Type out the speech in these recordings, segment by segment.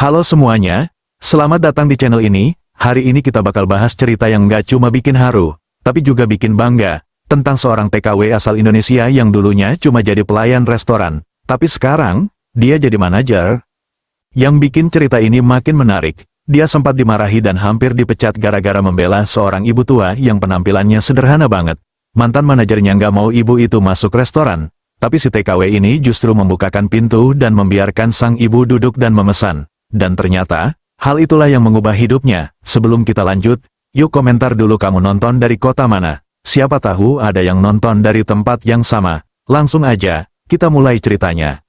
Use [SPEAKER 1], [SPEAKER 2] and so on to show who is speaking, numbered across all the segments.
[SPEAKER 1] Halo semuanya, selamat datang di channel ini. Hari ini kita bakal bahas cerita yang nggak cuma bikin haru, tapi juga bikin bangga, tentang seorang TKW asal Indonesia yang dulunya cuma jadi pelayan restoran, tapi sekarang, dia jadi manajer. Yang bikin cerita ini makin menarik, dia sempat dimarahi dan hampir dipecat gara-gara membela seorang ibu tua yang penampilannya sederhana banget. Mantan manajernya nggak mau ibu itu masuk restoran, tapi si TKW ini justru membukakan pintu dan membiarkan sang ibu duduk dan memesan. Dan ternyata, hal itulah yang mengubah hidupnya. Sebelum kita lanjut, yuk komentar dulu kamu nonton dari kota mana. Siapa tahu ada yang nonton dari tempat yang sama. Langsung aja, kita mulai ceritanya.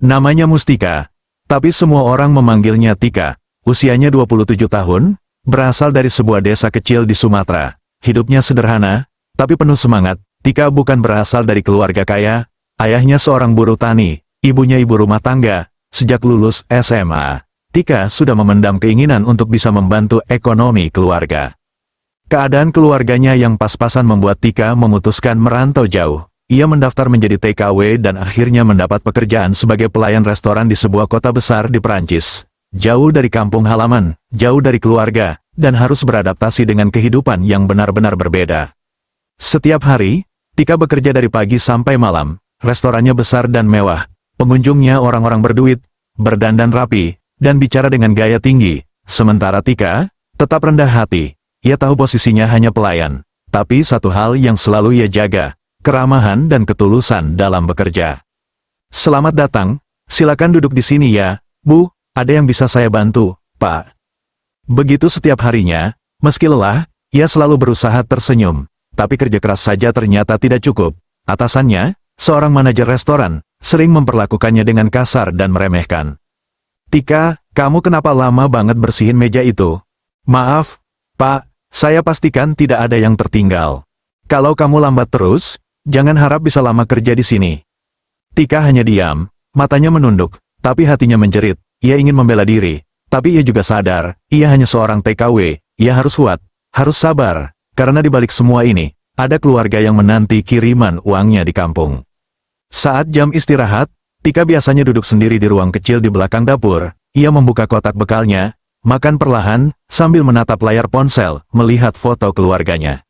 [SPEAKER 1] Namanya Mustika, tapi semua orang memanggilnya Tika. Usianya 27 tahun, berasal dari sebuah desa kecil di Sumatera. Hidupnya sederhana, tapi penuh semangat. Tika bukan berasal dari keluarga kaya, ayahnya seorang buruh tani, ibunya ibu rumah tangga. Sejak lulus SMA, Tika sudah memendam keinginan untuk bisa membantu ekonomi keluarga. Keadaan keluarganya yang pas-pasan membuat Tika memutuskan merantau jauh. Ia mendaftar menjadi TKW dan akhirnya mendapat pekerjaan sebagai pelayan restoran di sebuah kota besar di Perancis. Jauh dari kampung halaman, jauh dari keluarga, dan harus beradaptasi dengan kehidupan yang benar-benar berbeda. Setiap hari, Tika bekerja dari pagi sampai malam. Restorannya besar dan mewah. Pengunjungnya orang-orang berduit, berdandan rapi, dan bicara dengan gaya tinggi. Sementara Tika tetap rendah hati. Ia tahu posisinya hanya pelayan. Tapi satu hal yang selalu ia jaga, keramahan dan ketulusan dalam bekerja. Selamat datang, silakan duduk di sini ya, Bu, ada yang bisa saya bantu, Pak. Begitu setiap harinya, meski lelah, ia selalu berusaha tersenyum. Tapi kerja keras saja ternyata tidak cukup. Atasannya, seorang manajer restoran, sering memperlakukannya dengan kasar dan meremehkan. Tika, kamu kenapa lama banget bersihin meja itu? Maaf, Pak, saya pastikan tidak ada yang tertinggal. Kalau kamu lambat terus, jangan harap bisa lama kerja di sini. Tika hanya diam, matanya menunduk, tapi hatinya menjerit. Ia ingin membela diri, tapi ia juga sadar, ia hanya seorang TKW, ia harus kuat, harus sabar. Karena di balik semua ini, ada keluarga yang menanti kiriman uangnya di kampung. Saat jam istirahat, Tika biasanya duduk sendiri di ruang kecil di belakang dapur. Ia membuka kotak bekalnya, makan perlahan, sambil menatap layar ponsel, melihat foto keluarganya.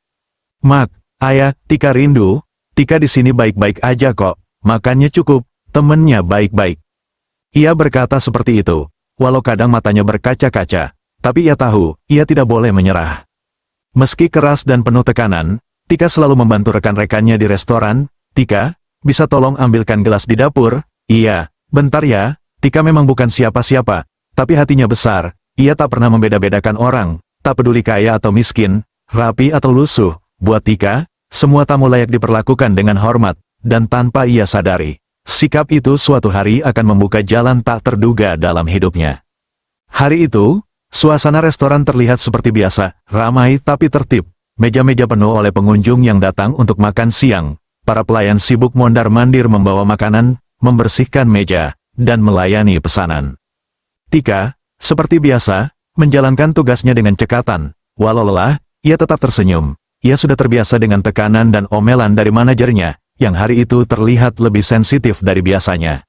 [SPEAKER 1] Mak, Ayah, Tika rindu. Tika di sini baik-baik aja kok, makannya cukup, temennya baik-baik. Ia berkata seperti itu, walau kadang matanya berkaca-kaca, tapi ia tahu, ia tidak boleh menyerah. Meski keras dan penuh tekanan, Tika selalu membantu rekan-rekannya di restoran. Tika, bisa tolong ambilkan gelas di dapur? Iya, bentar ya. Tika memang bukan siapa-siapa, tapi hatinya besar. Ia tak pernah membeda-bedakan orang, tak peduli kaya atau miskin, rapi atau lusuh. Buat Tika, semua tamu layak diperlakukan dengan hormat, dan tanpa ia sadari, sikap itu suatu hari akan membuka jalan tak terduga dalam hidupnya. Hari itu, suasana restoran terlihat seperti biasa, ramai tapi tertib. Meja-meja penuh oleh pengunjung yang datang untuk makan siang. Para pelayan sibuk mondar-mandir membawa makanan, membersihkan meja, dan melayani pesanan. Tika, seperti biasa, menjalankan tugasnya dengan cekatan. Walau lelah, ia tetap tersenyum. Ia sudah terbiasa dengan tekanan dan omelan dari manajernya, yang hari itu terlihat lebih sensitif dari biasanya.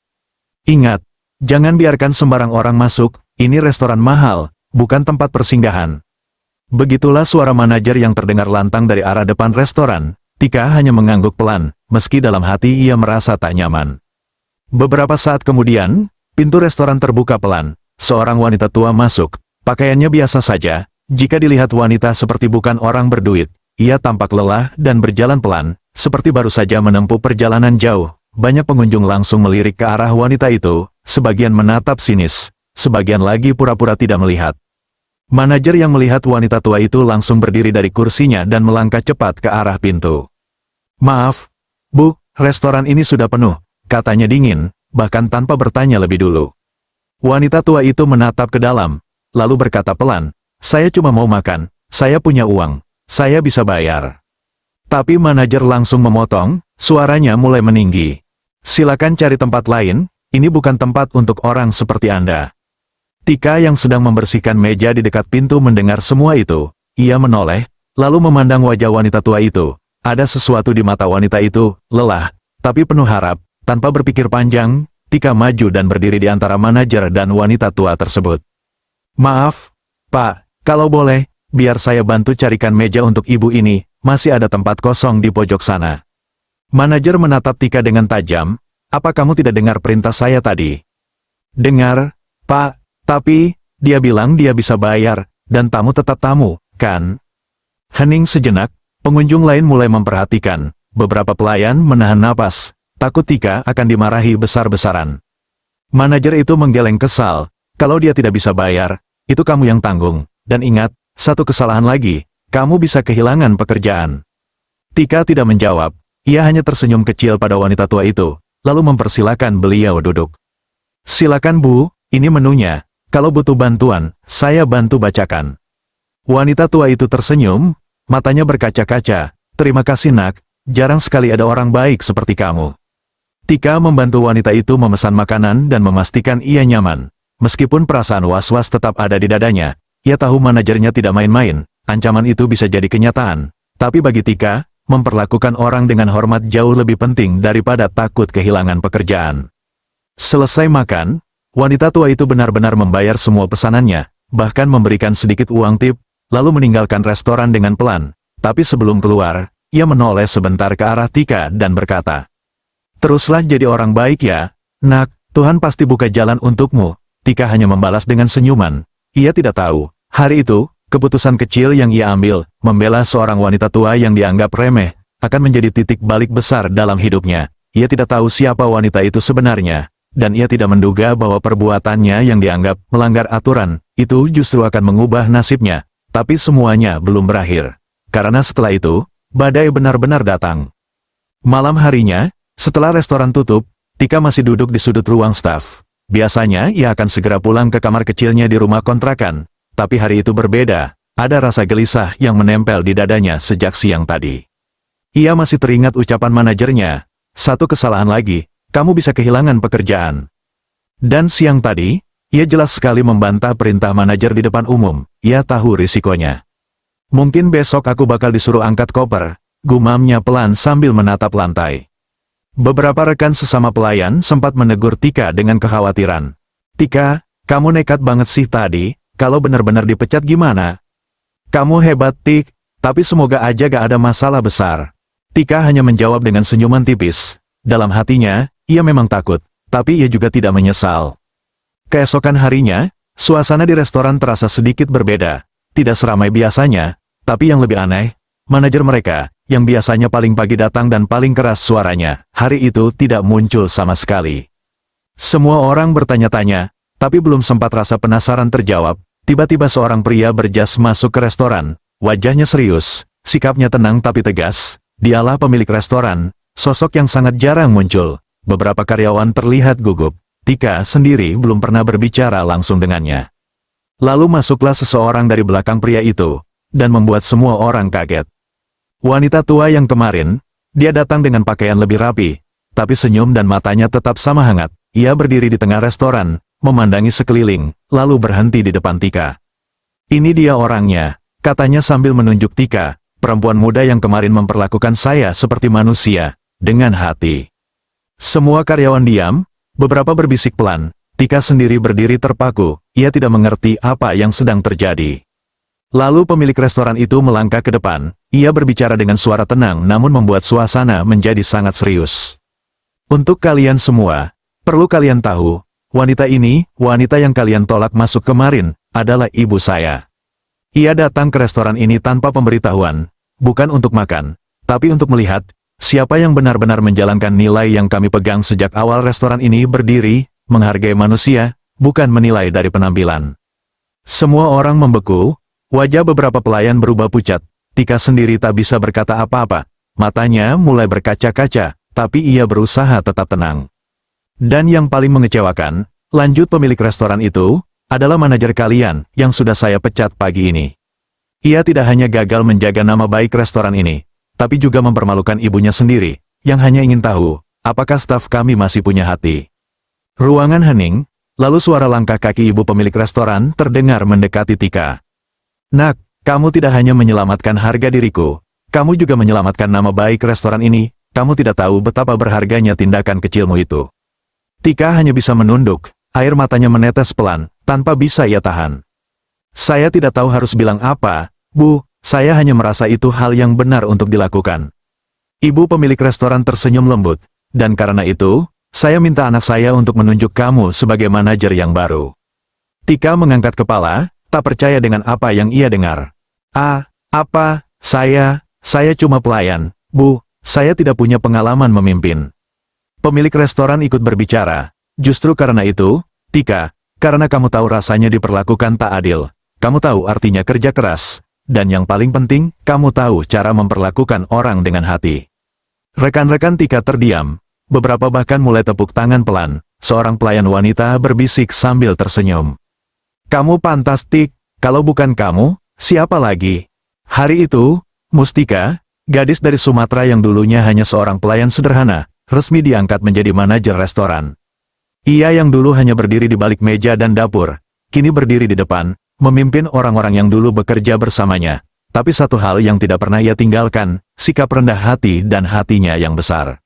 [SPEAKER 1] Ingat, jangan biarkan sembarang orang masuk, ini restoran mahal, bukan tempat persinggahan. Begitulah suara manajer yang terdengar lantang dari arah depan restoran. Tika hanya mengangguk pelan, meski dalam hati ia merasa tak nyaman. Beberapa saat kemudian, pintu restoran terbuka pelan. Seorang wanita tua masuk, pakaiannya biasa saja. Jika dilihat wanita seperti bukan orang berduit, ia tampak lelah dan berjalan pelan, seperti baru saja menempuh perjalanan jauh. Banyak pengunjung langsung melirik ke arah wanita itu, sebagian menatap sinis, sebagian lagi pura-pura tidak melihat. Manajer yang melihat wanita tua itu langsung berdiri dari kursinya dan melangkah cepat ke arah pintu. Maaf, Bu, restoran ini sudah penuh, katanya dingin, bahkan tanpa bertanya lebih dulu. Wanita tua itu menatap ke dalam, lalu berkata pelan, saya cuma mau makan, saya punya uang, saya bisa bayar. Tapi manajer langsung memotong, suaranya mulai meninggi. Silakan cari tempat lain, ini bukan tempat untuk orang seperti Anda. Tika yang sedang membersihkan meja di dekat pintu mendengar semua itu. Ia menoleh, lalu memandang wajah wanita tua itu. Ada sesuatu di mata wanita itu, lelah, tapi penuh harap. Tanpa berpikir panjang, Tika maju dan berdiri di antara manajer dan wanita tua tersebut. Maaf, Pak, kalau boleh, biar saya bantu carikan meja untuk ibu ini, masih ada tempat kosong di pojok sana. Manajer menatap Tika dengan tajam, apa kamu tidak dengar perintah saya tadi? Dengar, Pak, tapi, dia bilang dia bisa bayar, dan tamu tetap tamu, kan? Hening sejenak, pengunjung lain mulai memperhatikan, beberapa pelayan menahan napas, takut Tika akan dimarahi besar-besaran. Manajer itu menggeleng kesal, kalau dia tidak bisa bayar, itu kamu yang tanggung, dan ingat, satu kesalahan lagi, kamu bisa kehilangan pekerjaan. Tika tidak menjawab, ia hanya tersenyum kecil pada wanita tua itu, lalu mempersilakan beliau duduk. Silakan Bu, ini menunya, kalau butuh bantuan, saya bantu bacakan. Wanita tua itu tersenyum, matanya berkaca-kaca, terima kasih nak, jarang sekali ada orang baik seperti kamu. Tika membantu wanita itu memesan makanan dan memastikan ia nyaman. Meskipun perasaan was-was tetap ada di dadanya, ia tahu manajernya tidak main-main, ancaman itu bisa jadi kenyataan. Tapi bagi Tika, memperlakukan orang dengan hormat jauh lebih penting daripada takut kehilangan pekerjaan. Selesai makan, wanita tua itu benar-benar membayar semua pesanannya, bahkan memberikan sedikit uang tip, lalu meninggalkan restoran dengan pelan. Tapi sebelum keluar, ia menoleh sebentar ke arah Tika dan berkata, "Teruslah jadi orang baik ya, nak, Tuhan pasti buka jalan untukmu." Tika hanya membalas dengan senyuman. Ia tidak tahu, hari itu, keputusan kecil yang ia ambil, membela seorang wanita tua yang dianggap remeh, akan menjadi titik balik besar dalam hidupnya. Ia tidak tahu siapa wanita itu sebenarnya, dan ia tidak menduga bahwa perbuatannya yang dianggap melanggar aturan, itu justru akan mengubah nasibnya. Tapi semuanya belum berakhir. Karena setelah itu, badai benar-benar datang. Malam harinya, setelah restoran tutup, Tika masih duduk di sudut ruang staf. Biasanya ia akan segera pulang ke kamar kecilnya di rumah kontrakan. Tapi hari itu berbeda, ada rasa gelisah yang menempel di dadanya sejak siang tadi. Ia masih teringat ucapan manajernya, satu kesalahan lagi, kamu bisa kehilangan pekerjaan. Dan siang tadi, ia jelas sekali membantah perintah manajer di depan umum, ia tahu risikonya. Mungkin besok aku bakal disuruh angkat koper, gumamnya pelan sambil menatap lantai. Beberapa rekan sesama pelayan sempat menegur Tika dengan kekhawatiran. Tika, kamu nekat banget sih tadi. Kalau benar-benar dipecat gimana? Kamu hebat Tik, tapi semoga aja gak ada masalah besar. Tika hanya menjawab dengan senyuman tipis. Dalam hatinya, ia memang takut, tapi ia juga tidak menyesal. Keesokan harinya, suasana di restoran terasa sedikit berbeda. Tidak seramai biasanya, tapi yang lebih aneh, manajer mereka, yang biasanya paling pagi datang dan paling keras suaranya, hari itu tidak muncul sama sekali. Semua orang bertanya-tanya, tapi belum sempat rasa penasaran terjawab. Tiba-tiba seorang pria berjas masuk ke restoran, wajahnya serius, sikapnya tenang tapi tegas. Dialah pemilik restoran, sosok yang sangat jarang muncul. Beberapa karyawan terlihat gugup. Tika sendiri belum pernah berbicara langsung dengannya. Lalu masuklah seseorang dari belakang pria itu, dan membuat semua orang kaget. Wanita tua yang kemarin, dia datang dengan pakaian lebih rapi, tapi senyum dan matanya tetap sama hangat. Ia berdiri di tengah restoran, memandangi sekeliling, lalu berhenti di depan Tika. Ini dia orangnya, katanya sambil menunjuk Tika, perempuan muda yang kemarin memperlakukan saya seperti manusia, dengan hati. Semua karyawan diam, beberapa berbisik pelan, Tika sendiri berdiri terpaku, ia tidak mengerti apa yang sedang terjadi. Lalu pemilik restoran itu melangkah ke depan, ia berbicara dengan suara tenang namun membuat suasana menjadi sangat serius. Untuk kalian semua, perlu kalian tahu, wanita ini, wanita yang kalian tolak masuk kemarin, adalah ibu saya. Ia datang ke restoran ini tanpa pemberitahuan, bukan untuk makan, tapi untuk melihat, siapa yang benar-benar menjalankan nilai yang kami pegang sejak awal restoran ini berdiri, menghargai manusia, bukan menilai dari penampilan. Semua orang membeku, wajah beberapa pelayan berubah pucat, Tika sendiri tak bisa berkata apa-apa, matanya mulai berkaca-kaca, tapi ia berusaha tetap tenang. Dan yang paling mengecewakan, lanjut pemilik restoran itu, adalah manajer kalian, yang sudah saya pecat pagi ini. Ia tidak hanya gagal menjaga nama baik restoran ini, tapi juga mempermalukan ibunya sendiri, yang hanya ingin tahu, apakah staf kami masih punya hati. Ruangan hening, lalu suara langkah kaki ibu pemilik restoran terdengar mendekati Tika. Nak, kamu tidak hanya menyelamatkan harga diriku, kamu juga menyelamatkan nama baik restoran ini, kamu tidak tahu betapa berharganya tindakan kecilmu itu. Tika hanya bisa menunduk, air matanya menetes pelan, tanpa bisa ia tahan. Saya tidak tahu harus bilang apa, Bu, saya hanya merasa itu hal yang benar untuk dilakukan. Ibu pemilik restoran tersenyum lembut, dan karena itu, saya minta anak saya untuk menunjuk kamu sebagai manajer yang baru. Tika mengangkat kepala, tak percaya dengan apa yang ia dengar. Apa, saya cuma pelayan, Bu, saya tidak punya pengalaman memimpin. Pemilik restoran ikut berbicara, justru karena itu, Tika, karena kamu tahu rasanya diperlakukan tak adil, kamu tahu artinya kerja keras, dan yang paling penting, kamu tahu cara memperlakukan orang dengan hati. Rekan-rekan Tika terdiam, beberapa bahkan mulai tepuk tangan pelan, seorang pelayan wanita berbisik sambil tersenyum. Kamu pantas, Tik, kalau bukan kamu, siapa lagi? Hari itu, Mustika, gadis dari Sumatera yang dulunya hanya seorang pelayan sederhana, resmi diangkat menjadi manajer restoran. Ia yang dulu hanya berdiri di balik meja dan dapur, kini berdiri di depan, memimpin orang-orang yang dulu bekerja bersamanya. Tapi satu hal yang tidak pernah ia tinggalkan, sikap rendah hati dan hatinya yang besar.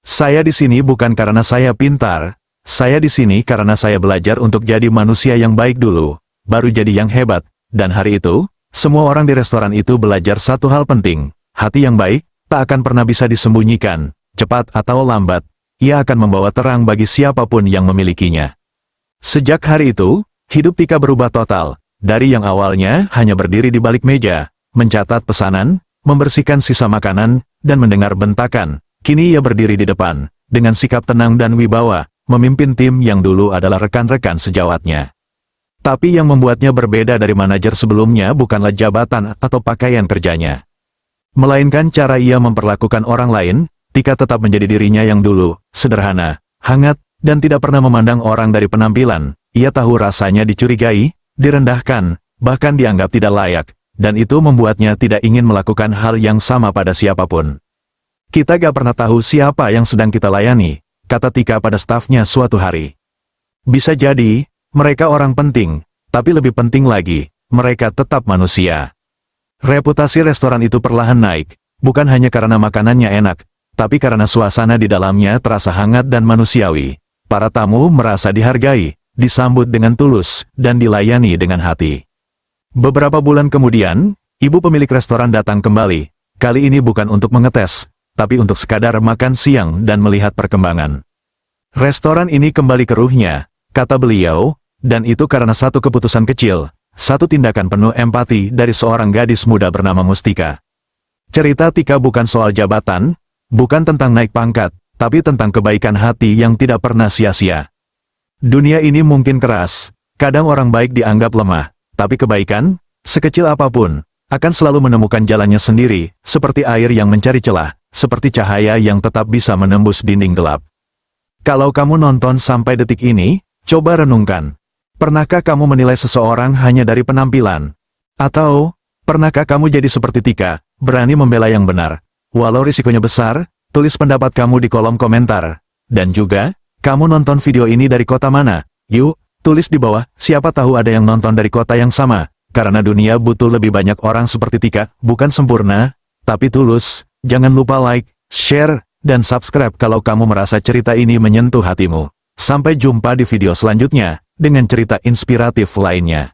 [SPEAKER 1] Saya di sini bukan karena saya pintar, saya di sini karena saya belajar untuk jadi manusia yang baik dulu, baru jadi yang hebat, dan hari itu, semua orang di restoran itu belajar satu hal penting, hati yang baik, tak akan pernah bisa disembunyikan, cepat atau lambat, ia akan membawa terang bagi siapapun yang memilikinya. Sejak hari itu, hidup Tika berubah total, dari yang awalnya hanya berdiri di balik meja, mencatat pesanan, membersihkan sisa makanan, dan mendengar bentakan, kini ia berdiri di depan, dengan sikap tenang dan wibawa, memimpin tim yang dulu adalah rekan-rekan sejawatnya. Tapi yang membuatnya berbeda dari manajer sebelumnya bukanlah jabatan atau pakaian kerjanya. Melainkan cara ia memperlakukan orang lain, Tika tetap menjadi dirinya yang dulu, sederhana, hangat, dan tidak pernah memandang orang dari penampilan. Ia tahu rasanya dicurigai, direndahkan, bahkan dianggap tidak layak, dan itu membuatnya tidak ingin melakukan hal yang sama pada siapapun. Kita gak pernah tahu siapa yang sedang kita layani, kata Tika pada stafnya suatu hari. Bisa jadi, mereka orang penting, tapi lebih penting lagi, mereka tetap manusia. Reputasi restoran itu perlahan naik, bukan hanya karena makanannya enak, tapi karena suasana di dalamnya terasa hangat dan manusiawi. Para tamu merasa dihargai, disambut dengan tulus, dan dilayani dengan hati. Beberapa bulan kemudian, ibu pemilik restoran datang kembali, kali ini bukan untuk mengetes, tapi untuk sekadar makan siang dan melihat perkembangan. Restoran ini kembali ke ruhnya, kata beliau, dan itu karena satu keputusan kecil, satu tindakan penuh empati dari seorang gadis muda bernama Mustika. Cerita Tika bukan soal jabatan, bukan tentang naik pangkat, tapi tentang kebaikan hati yang tidak pernah sia-sia. Dunia ini mungkin keras, kadang orang baik dianggap lemah, tapi kebaikan, sekecil apapun, akan selalu menemukan jalannya sendiri, seperti air yang mencari celah, seperti cahaya yang tetap bisa menembus dinding gelap. Kalau kamu nonton sampai detik ini, coba renungkan. Pernahkah kamu menilai seseorang hanya dari penampilan? Atau, pernahkah kamu jadi seperti Tika, berani membela yang benar? Walau risikonya besar, tulis pendapat kamu di kolom komentar. Dan juga, kamu nonton video ini dari kota mana? Yuk, tulis di bawah, siapa tahu ada yang nonton dari kota yang sama. Karena dunia butuh lebih banyak orang seperti Tika, bukan sempurna, tapi tulus. Jangan lupa like, share, dan subscribe kalau kamu merasa cerita ini menyentuh hatimu. Sampai jumpa di video selanjutnya, dengan cerita inspiratif lainnya.